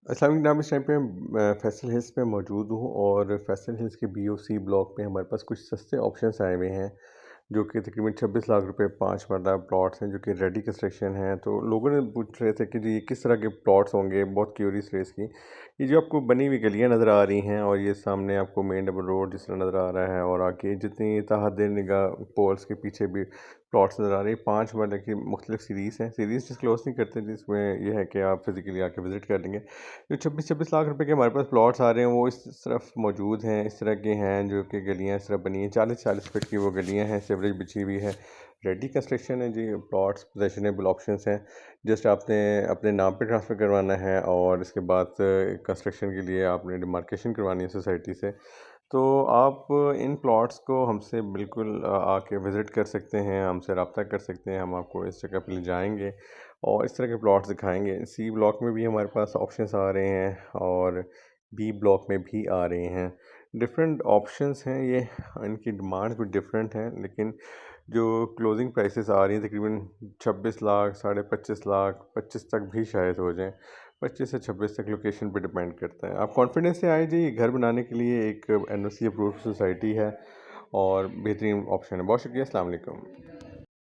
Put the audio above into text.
अस्सलाम वालेकुम नाम, इस टाइम पे फैसल हिल्स में मौजूद हूँ और फैसल हिल्स के बीओसी ब्लॉक में हमारे पास कुछ सस्ते ऑप्शंस आए हुए हैं जो कि तकरीबन 26 लाख रुपए 5 मरला प्लॉट्स हैं जो कि रेडी कंस्ट्रक्शन हैं। तो लोगों ने पूछ रहे थे कि जी ये किस तरह के प्लॉट्स होंगे, बहुत क्यूरियस रहे इसकी। ये जो आपको बनी हुई गलियाँ नज़र आ रही हैं और ये सामने आपको मेन डबल रोड जिस तरह नज़र आ रहा है और आगे जितनी तहत निगाह पोल्स के पीछे भी प्लॉट्स नज़र आ रही है। 5 मरले की मुख्तलिफ सीरीज़ हैं, सीरीज़ डिस्क्लोज नहीं करते जिसमें यह है कि आप फिज़िकली आके विज़िट कर लेंगे। जो 26-26 लाख रुपए के हमारे पास प्लॉट्स आ रहे हैं वो इस तरफ मौजूद हैं, इस तरह के हैं जो कि गलियाँ इस तरह बनी हैं। 40-40 फीट की वो गलियाँ हैं, सीवरेज बिछी हुई है, रेडी कंस्ट्रक्शन है जी। प्लॉट्स पोजेशनेबल ऑप्शंस हैं, जस्ट आपने अपने नाम पे ट्रांसफ़र करवाना है और इसके बाद कंस्ट्रक्शन के लिए आपने डिमार्केशन करवानी है सोसाइटी से। तो आप इन प्लॉट्स को हमसे बिल्कुल आके विज़िट कर सकते हैं, हमसे रब्ता कर सकते हैं, हम आपको इस जगह पे ले जाएँगे और इस तरह के प्लॉट्स दिखाएँगे। सी ब्लॉक में भी हमारे पास ऑप्शंस आ रहे हैं और बी ब्लॉक में भी आ रहे हैं। डिफरेंट ऑप्शंस हैं ये, इनकी डिमांड्स भी डिफरेंट हैं, लेकिन जो क्लोजिंग प्राइसेस आ रही हैं तकरीबन 26 लाख, साढ़े 25 लाख, 25 तक भी शायद हो जाएँ। 25 से 26 तक लोकेशन पे डिपेंड करता है। आप कॉन्फिडेंस से आएँ जी, घर बनाने के लिए एक एनओसी अप्रूव्ड सोसाइटी है और बेहतरीन ऑप्शन है। बहुत शुक्रिया, अस्सलाम वालेकुम।